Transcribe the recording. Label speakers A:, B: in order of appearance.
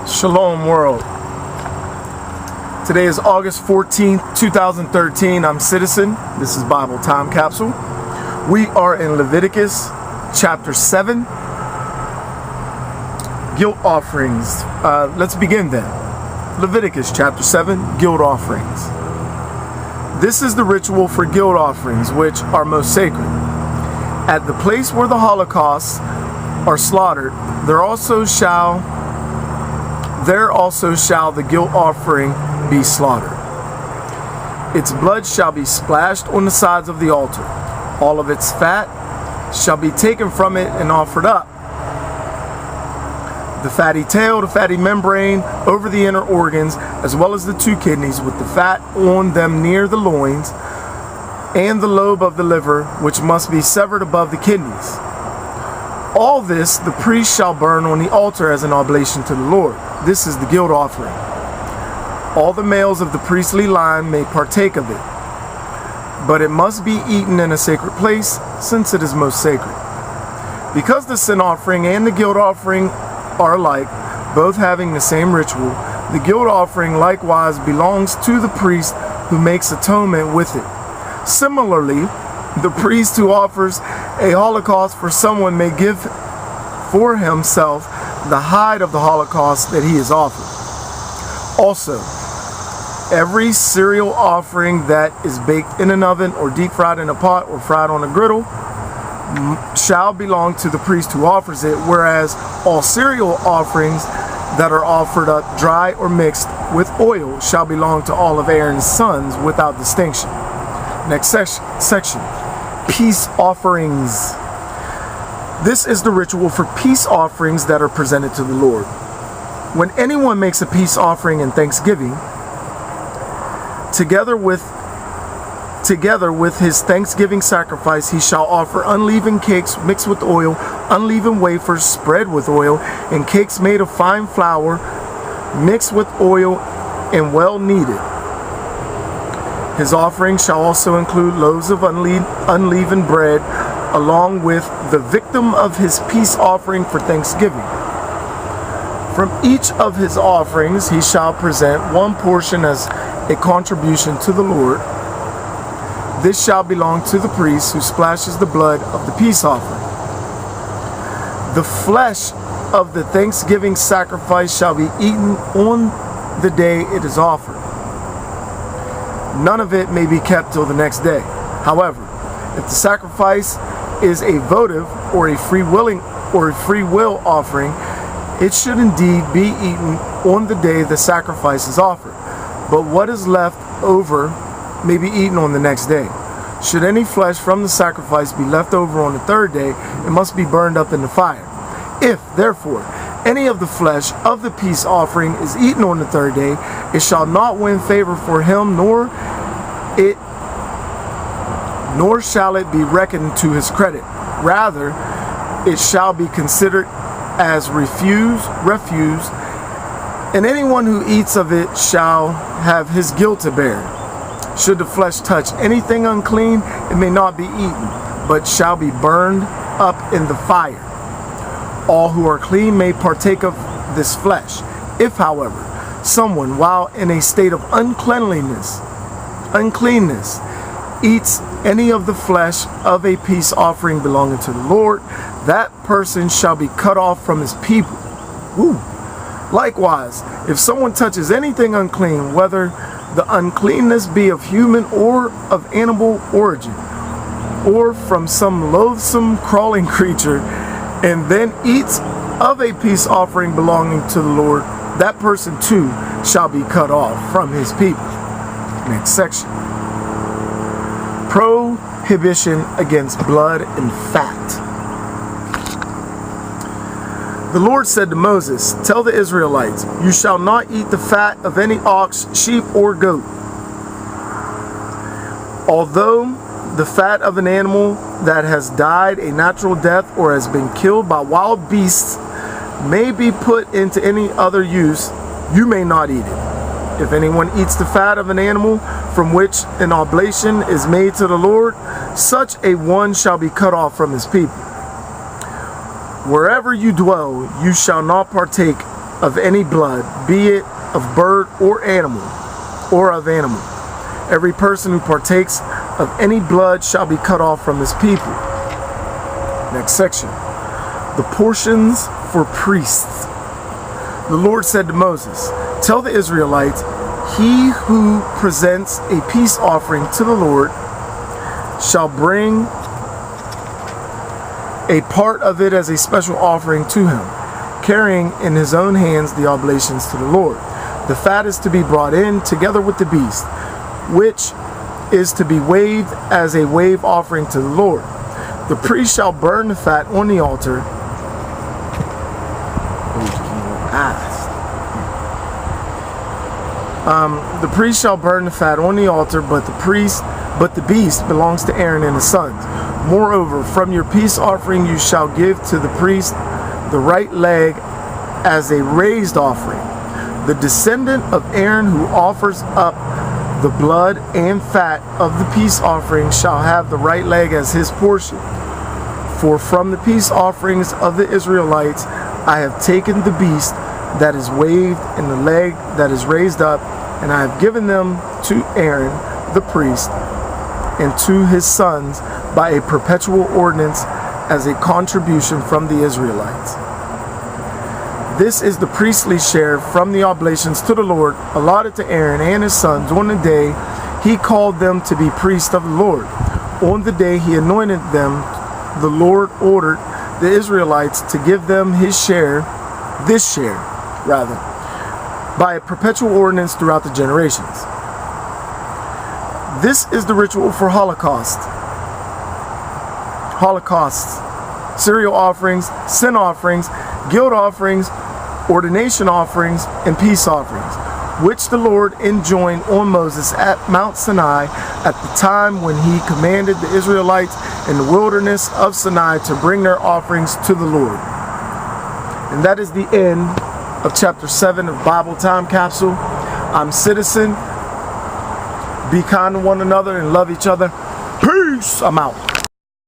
A: Shalom world. Today is August 14th, 2013. I'm Citizen. This is Bible Time Capsule. We are in Leviticus chapter 7. Guilt offerings. Let's begin then. Leviticus chapter 7, guilt offerings. This is the ritual for guilt offerings, which are most sacred. At the place where the holocausts are slaughtered, there also shall the guilt offering be slaughtered. Its blood shall be splashed on the sides of the altar. All of its fat shall be taken from it and offered up. The fatty tail, the fatty membrane over the inner organs, as well as the two kidneys with the fat on them near the loins, and the lobe of the liver, which must be severed above the kidneys. All this the priest shall burn on the altar as an oblation to the Lord. This is the guilt offering. All the males of the priestly line may partake of it, but it must be eaten in a sacred place, since it is most sacred. Because the sin offering and the guilt offering are alike, both having the same ritual, the guilt offering likewise belongs to the priest who makes atonement with it. Similarly, the priest who offers a holocaust for someone may give for himself the hide of the holocaust that he has offered. Also, every cereal offering that is baked in an oven or deep fried in a pot or fried on a griddle shall belong to the priest who offers it, whereas all cereal offerings that are offered up dry or mixed with oil shall belong to all of Aaron's sons without distinction. Next section. Peace offerings. This is the ritual for peace offerings that are presented to the Lord. When anyone makes a peace offering in thanksgiving, together with his thanksgiving sacrifice, he shall offer unleavened cakes mixed with oil, unleavened wafers spread with oil, and cakes made of fine flour mixed with oil and well kneaded. His offering shall also include loaves of unleavened bread, along with the victim of his peace offering for thanksgiving. From each of his offerings he shall present one portion as a contribution to the Lord. This shall belong to the priest who splashes the blood of the peace offering. The flesh of the thanksgiving sacrifice shall be eaten on the day it is offered. None of it may be kept till the next day. However, if the sacrifice is a votive or a free will offering, it should indeed be eaten on the day the sacrifice is offered. But what is left over may be eaten on the next day. Should any flesh from the sacrifice be left over on the third day, it must be burned up in the fire. If, therefore, any of the flesh of the peace offering is eaten on the third day, it shall not win favor for him, nor shall it be reckoned to his credit. Rather, it shall be considered as refused, and anyone who eats of it shall have his guilt to bear. Should the flesh touch anything unclean, it may not be eaten, but shall be burned up in the fire. All who are clean may partake of this flesh. If, however, someone, while in a state of uncleanness, eats any of the flesh of a peace offering belonging to the Lord, that person shall be cut off from his people. Likewise, if someone touches anything unclean, whether the uncleanness be of human or of animal origin, or from some loathsome crawling creature, and then eats of a peace offering belonging to the Lord, that person too shall be cut off from his people. Next section. Prohibition against blood and fat. The Lord said to Moses, "Tell the Israelites, you shall not eat the fat of any ox, sheep, or goat. Although the fat of an animal that has died a natural death or has been killed by wild beasts may be put into any other use, you may not eat it. If anyone eats the fat of an animal from which an oblation is made to the Lord, such a one shall be cut off from his people. Wherever you dwell, you shall not partake of any blood, be it of bird or animal, or of animal. Every person who partakes of any blood shall be cut off from his people. Next section. The portions for priests. The Lord said to Moses, tell the Israelites, he who presents a peace offering to the Lord shall bring a part of it as a special offering to him, carrying in his own hands the oblations to the Lord. The fat is to be brought in together with the beast, which is to be waved as a wave offering to the Lord. The priest shall burn the fat on the altar. The priest shall burn the fat on the altar, but the beast belongs to Aaron and his sons. Moreover, from your peace offering you shall give to the priest the right leg as a raised offering. The descendant of Aaron who offers up the blood and fat of the peace offering shall have the right leg as his portion. For from the peace offerings of the Israelites I have taken the beast that is waved and the leg that is raised up, and I have given them to Aaron the priest and to his sons by a perpetual ordinance as a contribution from the Israelites. This is the priestly share from the oblations to the Lord, allotted to Aaron and his sons on the day he called them to be priests of the Lord. On the day he anointed them, the Lord ordered the Israelites to give them this share, by a perpetual ordinance throughout the generations. This is the ritual for holocausts, cereal offerings, sin offerings, guilt offerings, ordination offerings, and peace offerings, which the Lord enjoined on Moses at Mount Sinai at the time when he commanded the Israelites in the wilderness of Sinai to bring their offerings to the Lord. And that is the end of chapter 7 of Bible Time Capsule. I'm Citizen. Be kind to one another and love each other. Peace. I'm out.